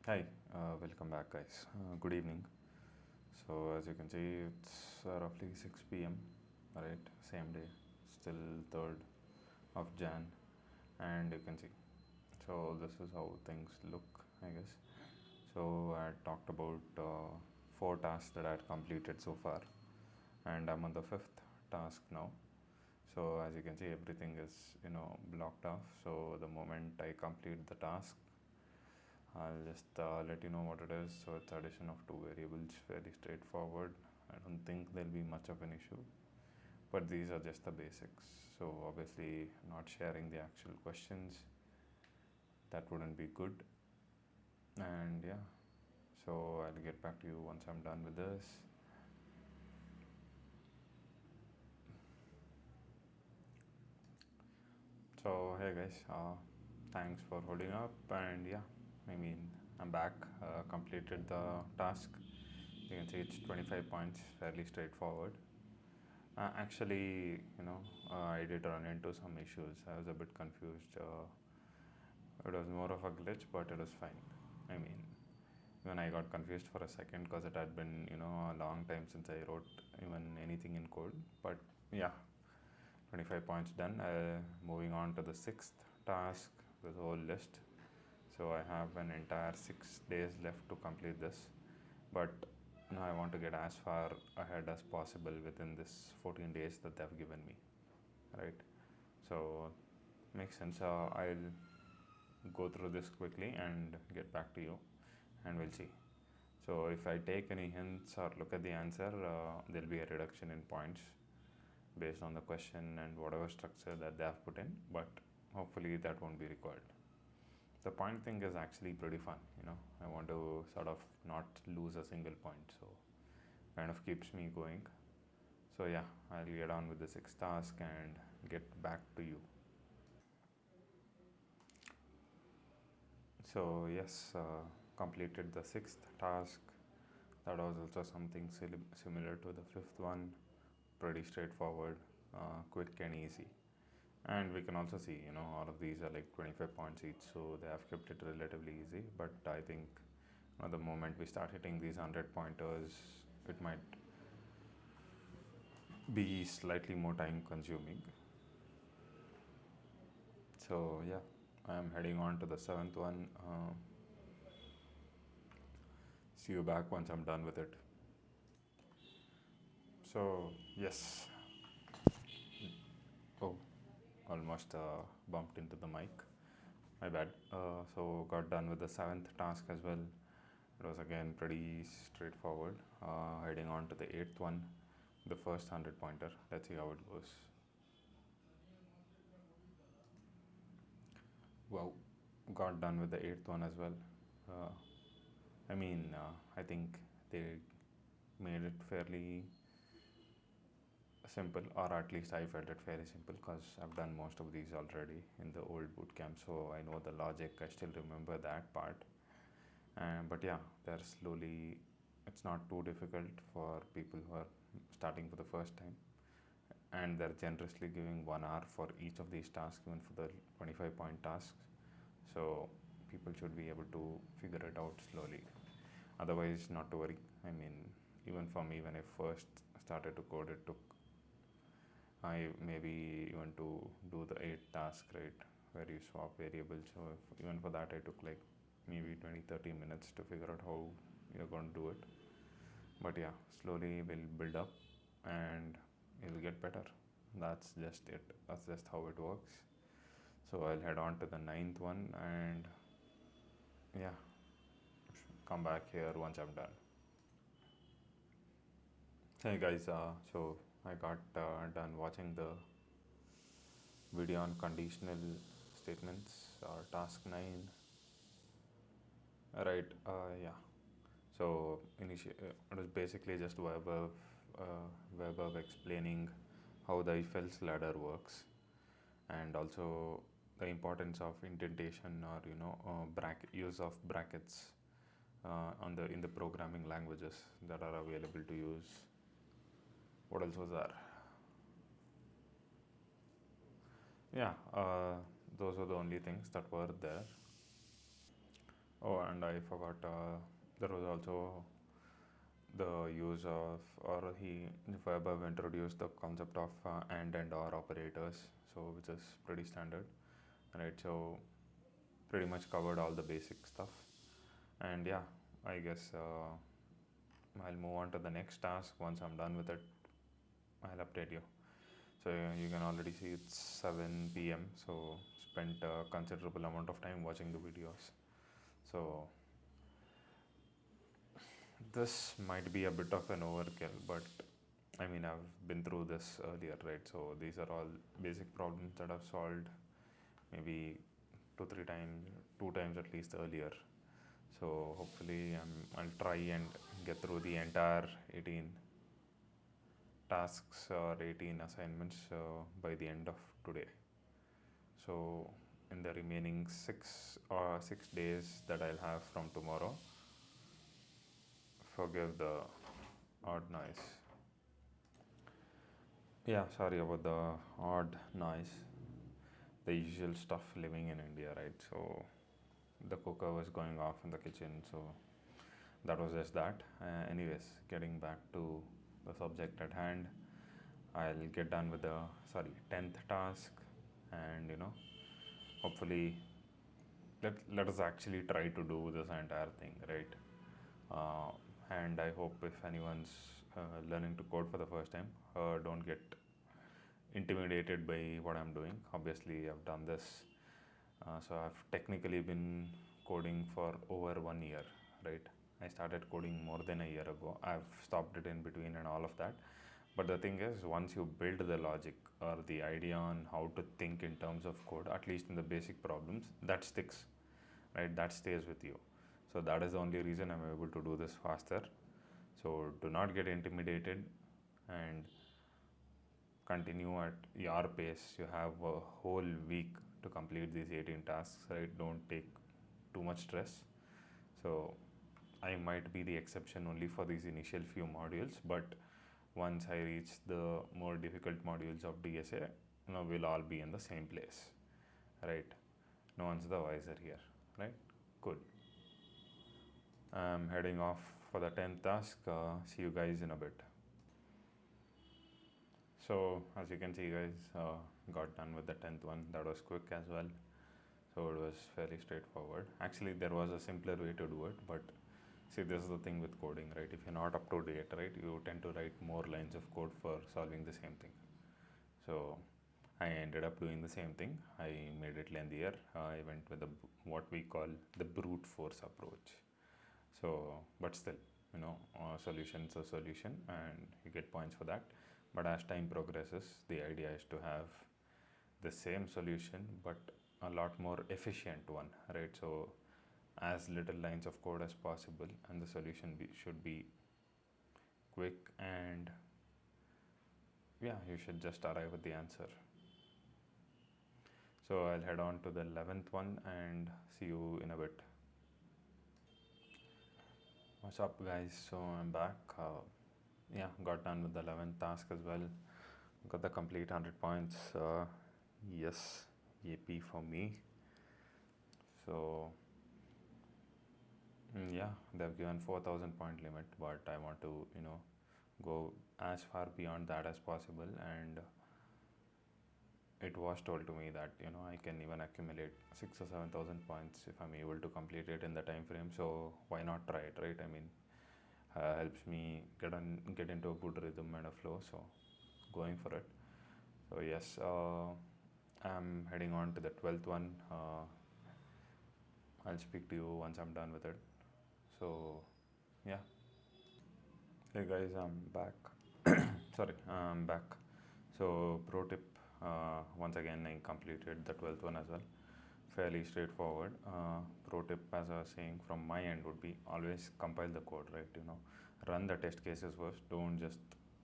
Hi, welcome back, guys. Good evening. So, as you can see, it's roughly 6 p.m. Right, same day, still 3rd of Jan, and you can see. So, this is how things look, I guess. So, I had talked about 4 tasks that I had completed so far, and I'm on the 5th task now. So, as you can see, everything is blocked off. So, the moment I complete the task, I'll just let you know what it is. So it's addition of two variables, fairly straightforward. I don't think there'll be much of an issue, but these are just the basics. So obviously not sharing the actual questions, that wouldn't be good. And yeah, so I'll get back to you once I'm done with this. So hey guys, thanks for holding up. And yeah, I'm back, completed the task. You can see it's 25 points, fairly straightforward. Actually, I did run into some issues. I was a bit confused. It was more of a glitch, but it was fine. I mean, even I got confused for a second because it had been, a long time since I wrote even anything in code. But yeah, 25 points done. Moving on to the sixth task, the whole list. So I have an entire 6 days left to complete this, but I want to get as far ahead as possible within this 14 days that they've given me, right? So makes sense. I'll go through this quickly and get back to you, and we'll see. So if I take any hints or look at the answer, there'll be a reduction in points based on the question and whatever structure that they have put in, but hopefully that won't be required. The point thing is actually pretty fun. I want to sort of not lose a single point, so kind of keeps me going. So yeah, I'll get on with the sixth task and get back to you. So yes, completed the sixth task. That was also something similar to the fifth one. Pretty straightforward, quick and easy. And we can also see, all of these are like 25 points each, so they have kept it relatively easy. But I think the moment we start hitting these 100 pointers, it might be slightly more time consuming. So yeah, I'm heading on to the seventh one. See you back once I'm done with it. So yes, oh, almost bumped into the mic. My bad. So got done with the seventh task as well. It was again pretty straightforward. Heading on to the eighth one, the first 100 pointer. Let's see how it goes. Wow, got done with the eighth one as well. Uh, I think they made it fairly simple, or at least I felt it fairly simple because I've done most of these already in the old boot camp, so I know the logic. I still remember that part. But yeah, they're slowly. It's not too difficult for people who are starting for the first time, and they're generously giving 1 hour for each of these tasks, even for the 25-point tasks. So people should be able to figure it out slowly. Otherwise, not to worry. Even for me, when I first started to code, it took I maybe even to do the 8 task, right, where you swap variables. So even for that, I took like maybe 20-30 minutes to figure out how you're going to do it. But yeah, slowly we'll build up and it'll get better. That's just it. That's just how it works. So I'll head on to the ninth one and yeah, come back here once I'm done. Hey guys, so I got done watching the video on conditional statements or task 9. Right, yeah. So it was basically just web of explaining how the if else ladder works, and also the importance of indentation, or use of brackets on the in the programming languages that are available to use. What else was there? Yeah, those were the only things that were there. Oh, and and I forgot there was also the use of, or he Webber introduced the concept of and or operators, so which is pretty standard, right? So pretty much covered all the basic stuff, and yeah, I guess I'll move on to the next task. Once I'm done with it, I'll update you. So you can already see it's 7 p.m. So spent a considerable amount of time watching the videos. So this might be a bit of an overkill, but I mean, I've been through this earlier, right? So these are all basic problems that I've solved maybe two, three times, two times at least earlier. So hopefully, I'll try and get through the entire 18 tasks or 18 assignments by the end of today. So in the remaining 6 days that I'll have from tomorrow, forgive the odd noise. Yeah, sorry about the odd noise. The usual stuff living in India, right? So the cooker was going off in the kitchen, so that was just that. Anyways, getting back to the subject at hand, I'll get done with the 10th task, and hopefully let us actually try to do this entire thing, right? Uh, and I hope if anyone's learning to code for the first time, don't get intimidated by what I'm doing. Obviously, I've done this, so I've technically been coding for over 1 year, right? I started coding more than a year ago. I've stopped it in between and all of that. But the thing is, once you build the logic or the idea on how to think in terms of code, at least in the basic problems, that sticks, right? That stays with you. So that is the only reason I'm able to do this faster. So do not get intimidated and continue at your pace. You have a whole week to complete these 18 tasks, right? Don't take too much stress. So I might be the exception only for these initial few modules, but once I reach the more difficult modules of DSA, we'll all be in the same place, right? No one's the wiser here, right? Good. I'm heading off for the 10th task. See you guys in a bit. So as you can see, guys, got done with the 10th one. That was quick as well. So it was fairly straightforward. Actually, there was a simpler way to do it, but see, this is the thing with coding, right? If you're not up to date, right, you tend to write more lines of code for solving the same thing. So I ended up doing the same thing. I made it lengthier. I went with what we call the brute force approach. So, but still, solution's a solution, and you get points for that. But as time progresses, the idea is to have the same solution, but a lot more efficient one, right? So as little lines of code as possible, and the solution should be quick, and yeah, you should just arrive at the answer. So I'll head on to the 11th one and see you in a bit. What's up, guys? So I'm back. Yeah, got done with the 11th task as well. Got the complete 100 points. Yes, yippee for me. So yeah, they've given 4,000 point limit, but I want to go as far beyond that as possible, and it was told to me that I can even accumulate 6 or 7,000 points if I'm able to complete it in the time frame. So why not try it, right? I mean, helps me get into a good rhythm and a flow, so going for it. So yes, I'm heading on to the 12th one. I'll speak to you once I'm done with it. So yeah. Hey guys, I'm back. Sorry, I'm back. So pro tip, once again I completed the 12th one as well. Fairly straightforward. Pro tip, as I was saying, from my end would be always compile the code, right? Run the test cases first. Don't just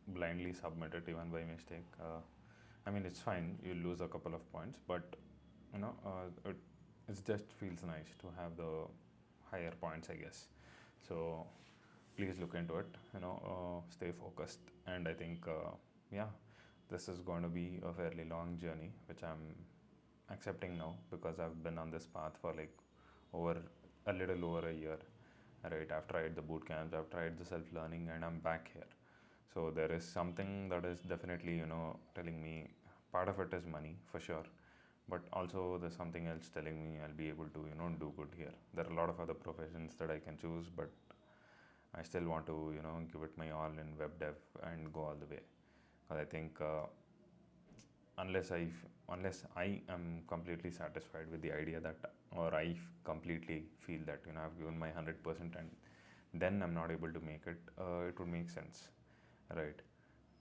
blindly submit it even by mistake. I mean, it's fine, you lose a couple of points, but it just feels nice to have the higher points, I guess. So please look into it, stay focused. And I think yeah, this is going to be a fairly long journey, which I'm accepting now, because I've been on this path for like over a little over a year, right? I've tried the boot camps, I've tried the self learning, and I'm back here. So there is something that is definitely, telling me part of it is money for sure, but also there's something else telling me I'll be able to, do good here. There are a lot of other professions that I can choose, but I still want to, give it my all in web dev and go all the way. Because I think unless I unless I am completely satisfied with the idea that, or completely feel that I've given my 100% and then I'm not able to make it, it would make sense, right?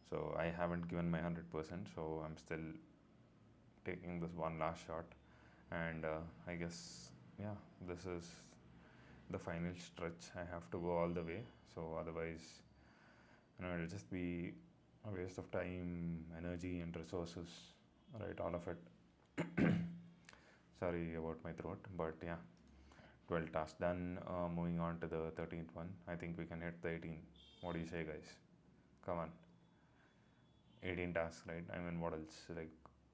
So I haven't given my 100%, so I'm still taking this one last shot, and I guess, yeah, this is the final stretch. I have to go all the way, so otherwise, it'll just be a waste of time, energy, and resources, right? All of it. Sorry about my throat, but yeah, 12 tasks done. Moving on to the 13th one. I think we can hit the 18. What do you say, guys? Come on. 18 tasks, right? I mean, what else? Like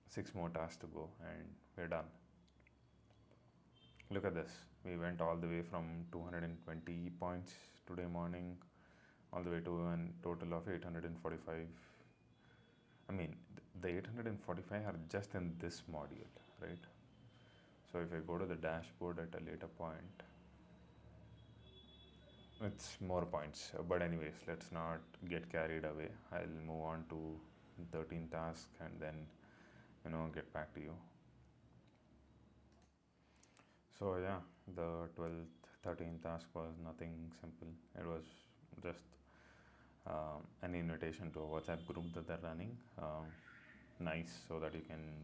6 more tasks to go, and we're done. Look at this. We went all the way from 220 points today morning all the way to a total of 845. I mean, the 845 are just in this module, right? So if I go to the dashboard at a later point, it's more points. But anyways, let's not get carried away. I'll move on to 13 task and then, get back to you. So yeah, the 12th, 13th task was nothing simple. It was just an invitation to a WhatsApp group that they're running. Nice, so that you can,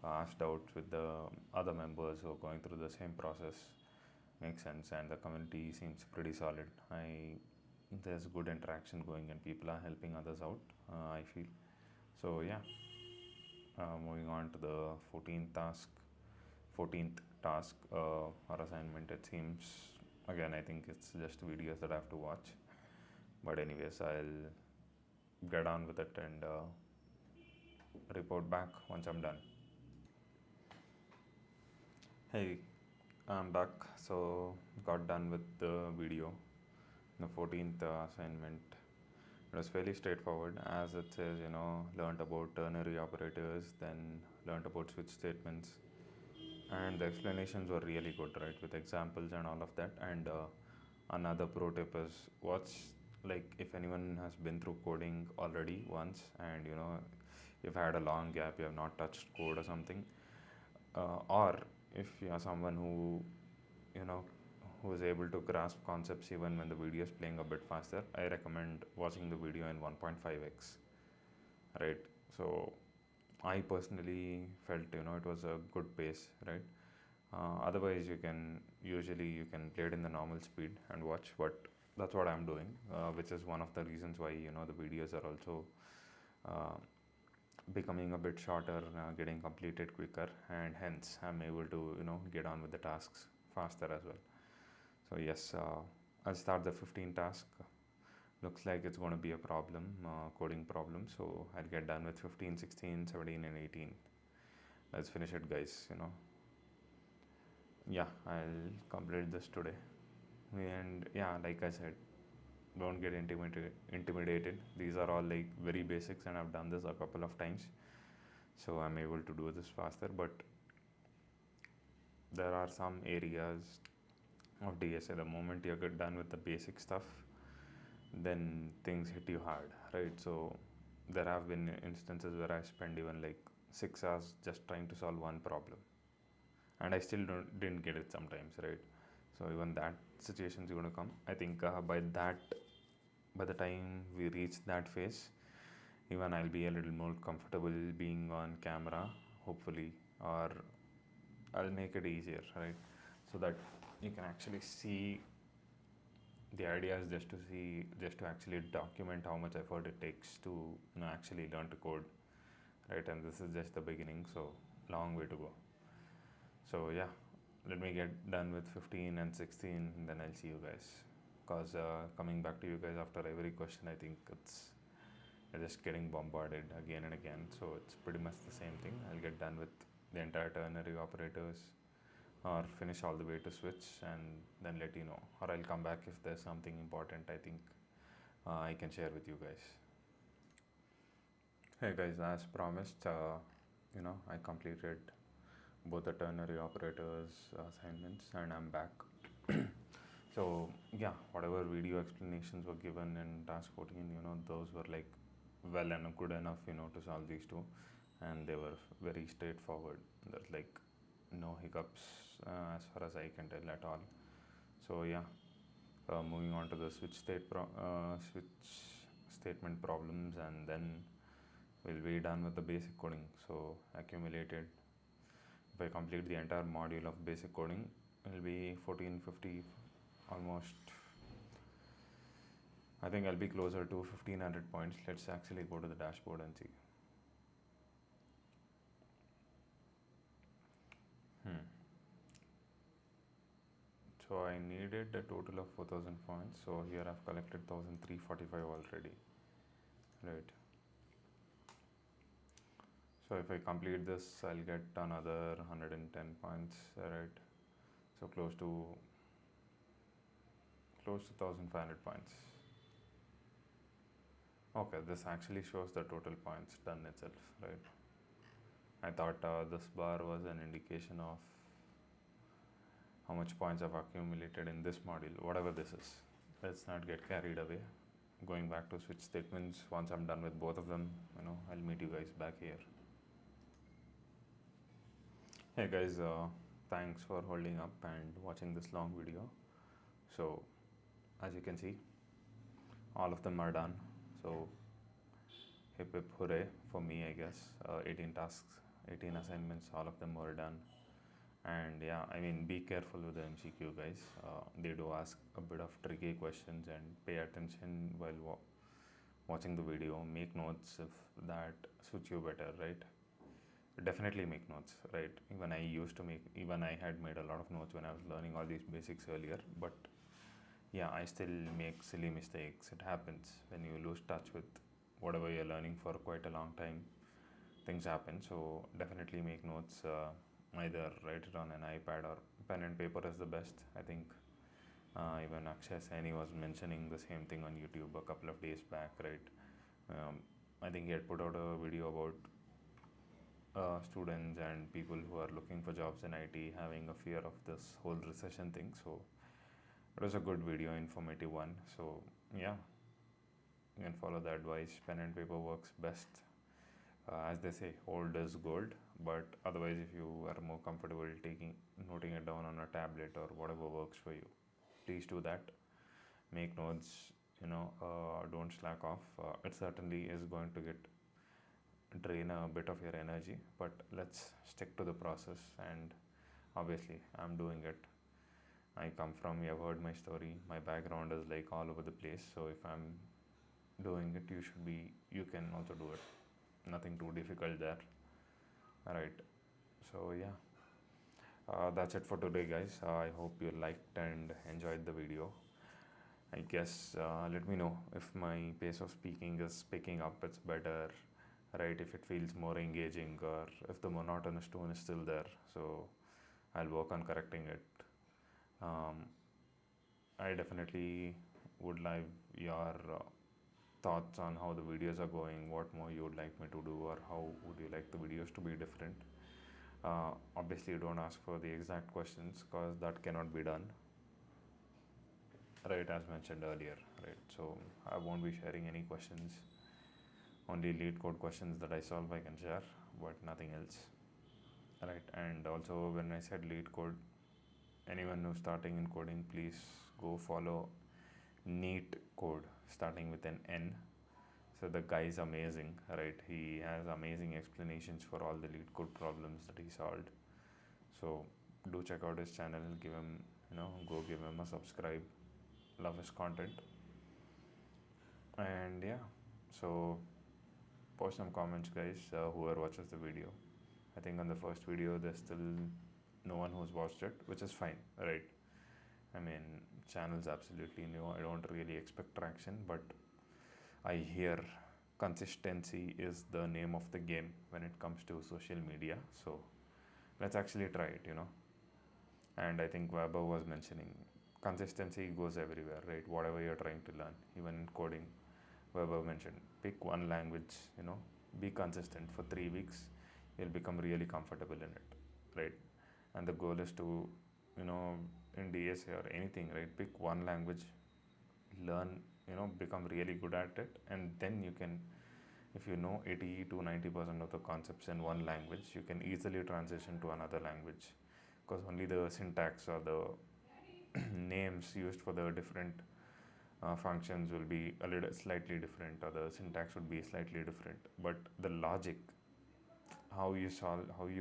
ask doubts with the other members who are going through the same process. Makes sense, and the community seems pretty solid. There's good interaction going, and people are helping others out. I feel so. Yeah. Moving on to the 14th task or assignment. It seems, again, I think it's just videos that I have to watch. But anyways, I'll get on with it and report back once I'm done. Hey, I'm back. So got done with the video. The 14th assignment. It was fairly straightforward, as it says, learned about ternary operators, then learned about switch statements, and the explanations were really good, right, with examples and all of that. And another pro tip is, watch, like, if anyone has been through coding already once, and you've had a long gap, you have not touched code or something, or if you are someone who is able to grasp concepts even when the video is playing a bit faster, I recommend watching the video in 1.5x, right? So I personally felt it was a good pace, right? Otherwise, you can play it in the normal speed and watch, but that's what I'm doing, which is one of the reasons why the videos are also becoming a bit shorter, getting completed quicker, and hence I'm able to get on with the tasks faster as well. So yes, I'll start the 15 task. Looks like it's going to be a problem, coding problem. So I'll get done with 15, 16, 17, and 18. Let's finish it, guys. Yeah, I'll complete this today. And yeah, like I said, don't get intimidated. These are all like very basics, and I've done this a couple of times, so I'm able to do this faster. But there are some areas of DSA, the moment you get done with the basic stuff, then things hit you hard, right? So there have been instances where I spend even like 6 hours just trying to solve one problem, and I still didn't get it sometimes, right? So even that situation is going to come. I think by the time we reach that phase, even I'll be a little more comfortable being on camera, hopefully, or I'll make it easier, right? So that you can actually see the idea is just to actually document how much effort it takes to actually learn to code, right? And this is just the beginning, so long way to go. So yeah, let me get done with 15 and 16, and then I'll see you guys. Because coming back to you guys after every question, I think it's just getting bombarded again and again. So it's pretty much the same thing. I'll get done with the entire ternary operators, or finish all the way to switch and then let you know, or I'll come back if there's something important I think I can share with you guys. Hey guys, as promised, I completed both the ternary operators assignments and I'm back. So yeah, whatever video explanations were given in task 14, those were like well and good enough, to solve these two, and they were very straightforward. There's like no hiccups as far as I can tell at all. So yeah, moving on to the switch statement problems, and then we'll be done with the basic coding. So accumulated, if I complete the entire module of basic coding, it'll be 1450 almost. I think I'll be closer to 1500 points. Let's actually go to the dashboard and see. So I needed a total of 4000 points. So here I've collected 1345 already, right? So if I complete this, I'll get another 110 points, right? So close to 1500 points. Okay, this actually shows the total points done itself, right? I thought this bar was an indication of how much points I've accumulated in this module, whatever this is. Let's not get carried away. Going back to switch statements, once I'm done with both of them, I'll meet you guys back here. Hey guys, thanks for holding up and watching this long video. So as you can see, all of them are done. So hip hip hooray for me, I guess. 18 tasks, 18 assignments, all of them were done. And yeah, I mean, be careful with the MCQ, guys. They do ask a bit of tricky questions, and pay attention while watching the video. Make notes if that suits you better, right? Definitely make notes, right? Even I had made a lot of notes when I was learning all these basics earlier, but yeah, I still make silly mistakes. It happens when you lose touch with whatever you're learning for quite a long time. Things happen, so definitely make notes. Either write it on an iPad or pen and paper is the best. I think even Akshay Saini was mentioning the same thing on YouTube a couple of days back, right? I think he had put out a video about students and people who are looking for jobs in IT having a fear of this whole recession thing. So it was a good video, informative one. So yeah, you can follow the advice. Pen and paper works best. As they say, old is gold, but otherwise if you are more comfortable noting it down on a tablet or whatever works for you, please do that. Make notes, don't slack off. It certainly is going to drain a bit of your energy, but let's stick to the process. And obviously I'm doing it. You've heard my story, my background is like all over the place, so if I'm doing it, you can also do it. Nothing too difficult there, right? So yeah, that's it for today, guys. I hope you liked and enjoyed the video. I guess let me know if my pace of speaking is picking up, it's better, right? If it feels more engaging, or if the monotonous tone is still there. So I'll work on correcting it. I definitely would like your thoughts on how the videos are going, what more you would like me to do, or how would you like the videos to be different. Obviously don't ask for the exact questions, because that cannot be done, right, as mentioned earlier, right? So I won't be sharing any questions. Only lead code questions that I solve I can share, but nothing else, right? And also, when I said lead code, anyone who's starting in coding, please go follow Neat Code, starting with an N. So the guy is amazing, right? He has amazing explanations for all the lead code problems that he solved. So do check out his channel, go give him a subscribe. Love his content. And yeah, so post some comments, guys, whoever watches the video. I think on the first video there's still no one who's watched it, which is fine, right? I mean, channel's absolutely new. I don't really expect traction, but I hear consistency is the name of the game when it comes to social media. So let's actually try it, And I think Weber was mentioning consistency goes everywhere, right? Whatever you're trying to learn, even in coding, Weber mentioned pick one language, be consistent for 3 weeks, you'll become really comfortable in it, right? And the goal is to, you know, in DSA or anything, right? Pick one language, learn, become really good at it, and then you can, if you know 80 to 90% of the concepts in one language, you can easily transition to another language, because only the syntax or the names used for the different functions will be a little slightly different, or the syntax would be slightly different, but the logic, how you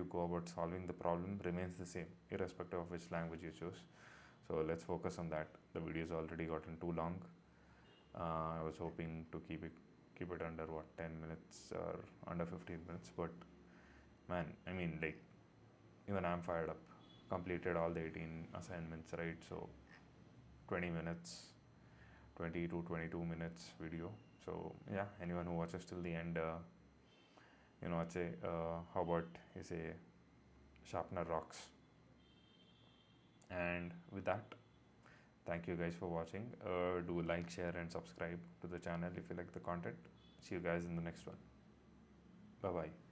go about solving the problem remains the same irrespective of which language you choose. So let's focus on that. The video's already gotten too long. I was hoping to keep it under 10 minutes or under 15 minutes, but man, I mean, like, even I'm fired up. Completed all the 18 assignments, right? So 20 minutes, 20 to 22 minutes video. So yeah, anyone who watches till the end, I'd say, how about you say sharpener rocks. And with that, thank you guys for watching. Do like, share, and subscribe to the channel if you like the content. See you guys in the next one. Bye bye.